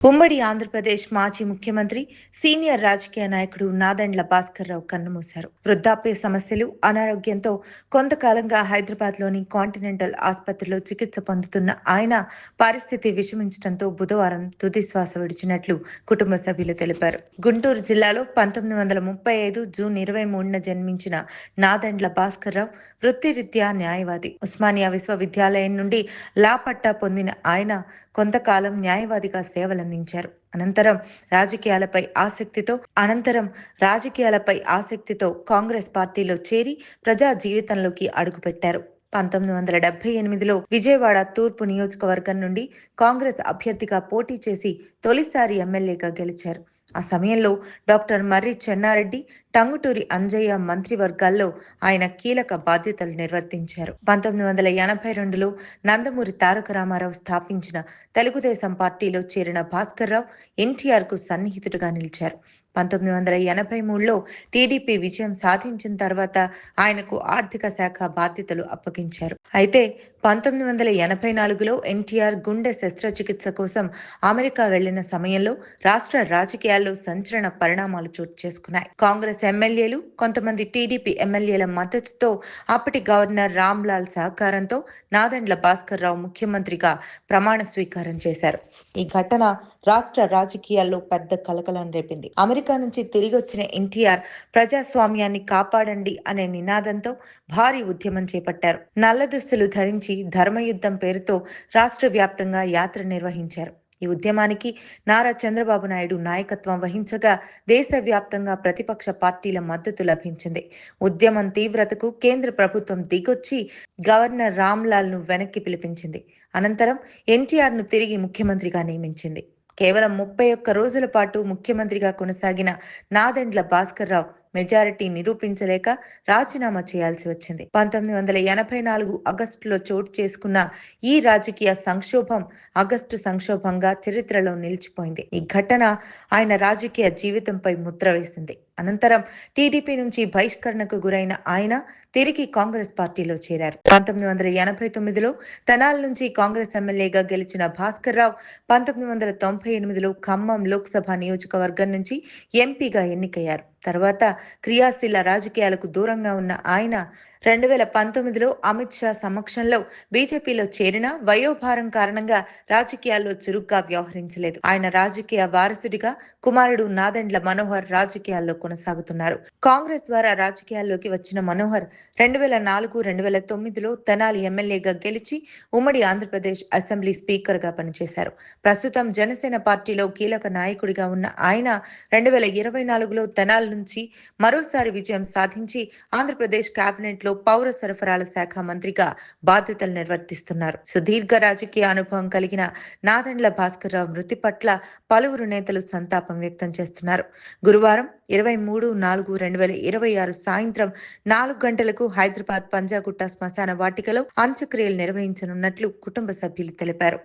ఉమ్మడి ఆంధ్రప్రదేశ్ మాజీ ముఖ్యమంత్రి, సీనియర్ రాజకీయ నాయకుడు నాదెండ్ల భాస్కర్రావు కన్నుమూశారు. వృద్ధాప్య సమస్యలు, అనారోగ్యంతో కొంతకాలంగా హైదరాబాద్లోని కాంటినెంటల్ ఆసుపత్రిలో చికిత్స పొందుతున్న ఆయన పరిస్థితి విషమించడంతో బుధవారం తుదిశ్వాస విడిచినట్లు కుటుంబ సభ్యులు తెలిపారు. గుంటూరు జిల్లాలో 1935 జూన్ 23న జన్మించిన నాదెండ్ల భాస్కర్రావు వృత్తిరీత్యా న్యాయవాది. ఉస్మానియా విశ్వవిద్యాలయం నుండి లా పట్టా పొందిన ఆయన కొంతకాలం న్యాయవాదిగా సేవలందించారు. అనంతరం రాజకీయాలపై ఆసక్తితో కాంగ్రెస్ పార్టీలో చేరి ప్రజా జీవితంలోకి అడుగుపెట్టారు. 1978లో విజయవాడ తూర్పు నియోజకవర్గం నుండి కాంగ్రెస్ అభ్యర్థిగా పోటీ చేసి తొలిసారి ఎమ్మెల్యేగా గెలిచారు. ఆ సమయంలో డాక్టర్ మర్రి చెన్నారెడ్డి, టంగుటూరి అంజయ్య మంత్రివర్గాల్లో ఆయన కీలక బాధ్యతలు నిర్వర్తించారు. 1982లో నందమూరి తారక రామారావు స్థాపించిన తెలుగుదేశం పార్టీలో చేరిన భాస్కర్రావు ఎన్టీఆర్కు సన్నిహితుడిగా నిలిచారు. 1983లో టీడీపీ విజయం సాధించిన తర్వాత ఆయనకు ఆర్థిక శాఖ బాధ్యతలు అప్పగించారు. అయితే 1984లో ఎన్టీఆర్ గుండె శస్త్రచికిత్స కోసం అమెరికా వెళ్లిన సమయంలో రాష్ట్ర రాజకీయాల్లో సంచలన పరిణామాలు చోటు చేసుకున్నాయి. కాంగ్రెస్ ఎమ్మెల్యేలు, కొంతమంది టీడీపీ ఎమ్మెల్యేల మద్దతుతో అప్పటి గవర్నర్ రామ్లాల్ సహకారంతో నాదెండ్ల భాస్కర్రావు ముఖ్యమంత్రిగా ప్రమాణ స్వీకారం చేశారు. ఈ ఘటన రాష్ట్ర రాజకీయాల్లో పెద్ద కలకలం రేపింది. అమెరికా నుంచి తిరిగొచ్చిన ఎన్టీఆర్ ప్రజాస్వామ్యాన్ని కాపాడండి అనే నినాదంతో భారీ ఉద్యమం చేపట్టారు. నల్ల దుస్తులు ధరించి ధర్మయుద్ధం పేరుతో రాష్ట్ర వ్యాప్తంగా యాత్ర నిర్వహించారు. ఈ ఉద్యమానికి నారా చంద్రబాబు నాయుడు నాయకత్వం వహించగా దేశవ్యాప్తంగా ప్రతిపక్ష పార్టీల మద్దతు లభించింది. ఉద్యమం తీవ్రతకు కేంద్ర ప్రభుత్వం దిగొచ్చి గవర్నర్ రామ్లాల్ను వెనక్కి పిలిపించింది. అనంతరం ఎన్టీఆర్ను తిరిగి ముఖ్యమంత్రిగా నియమించింది. కేవలం 31 రోజుల పాటు ముఖ్యమంత్రిగా కొనసాగిన నాదెండ్ల భాస్కర్రావు మెజారిటీ నిరూపించలేక రాజీనామా చేయాల్సి వచ్చింది. 1984 ఆగస్టులో చోటు చేసుకున్న ఈ రాజకీయ సంక్షోభం ఆగస్టు సంక్షోభంగా చరిత్రలో నిలిచిపోయింది. ఈ ఘటన ఆయన రాజకీయ జీవితంపై ముద్ర వేసింది. అనంతరం టీడీపీ నుంచి బహిష్కరణకు గురైన ఆయన తిరిగి కాంగ్రెస్ పార్టీలో చేరారు. 1989లో తెనాలి నుంచి కాంగ్రెస్ ఎమ్మెల్యేగా గెలిచిన భాస్కర్రావు 1998లో ఖమ్మం లోక్సభ నియోజకవర్గం నుంచి ఎంపీగా ఎన్నికయ్యారు. తర్వాత క్రియాశీల రాజకీయాలకు దూరంగా ఉన్న ఆయన 2019లో అమిత్ షా సమక్షంలో బీజేపీలో చేరినా వయోభారం కారణంగా రాజకీయాల్లో చురుగ్గా వ్యవహరించలేదు. ఆయన రాజకీయ వారసుడిగా కుమారుడు నాదెండ్ల మనోహర్ రాజకీయాల్లో కొనసాగుతున్నారు. కాంగ్రెస్ ద్వారా రాజకీయాల్లోకి వచ్చిన మనోహర్ 2004-2009లో తెనాలి ఎమ్మెల్యేగా గెలిచి ఉమ్మడి ఆంధ్రప్రదేశ్ అసెంబ్లీ స్పీకర్గా పనిచేశారు. ప్రస్తుతం జనసేన పార్టీలో కీలక నాయకుడిగా ఉన్న ఆయన 2024లో తెనాలి నుంచి మరోసారి విజయం సాధించి ఆంధ్రప్రదేశ్ కేబినెట్లో పౌర సరఫరాల శాఖ మంత్రిగా బాధ్యతలు నిర్వర్తిస్తున్నారు. సుదీర్ఘ రాజకీయ అనుభవం కలిగిన నాదెండ్ల భాస్కర్రావు మృతి పట్ల పలువురు నేతలు సంతాపం వ్యక్తం చేస్తున్నారు. గురువారం 23/4/2026 సాయంత్రం 4 గంటలకు హైదరాబాద్ పంజాగుట్ట శ్మశాన వాటికలో అంత్యక్రియలు నిర్వహించనున్నట్లు కుటుంబ సభ్యులు తెలిపారు.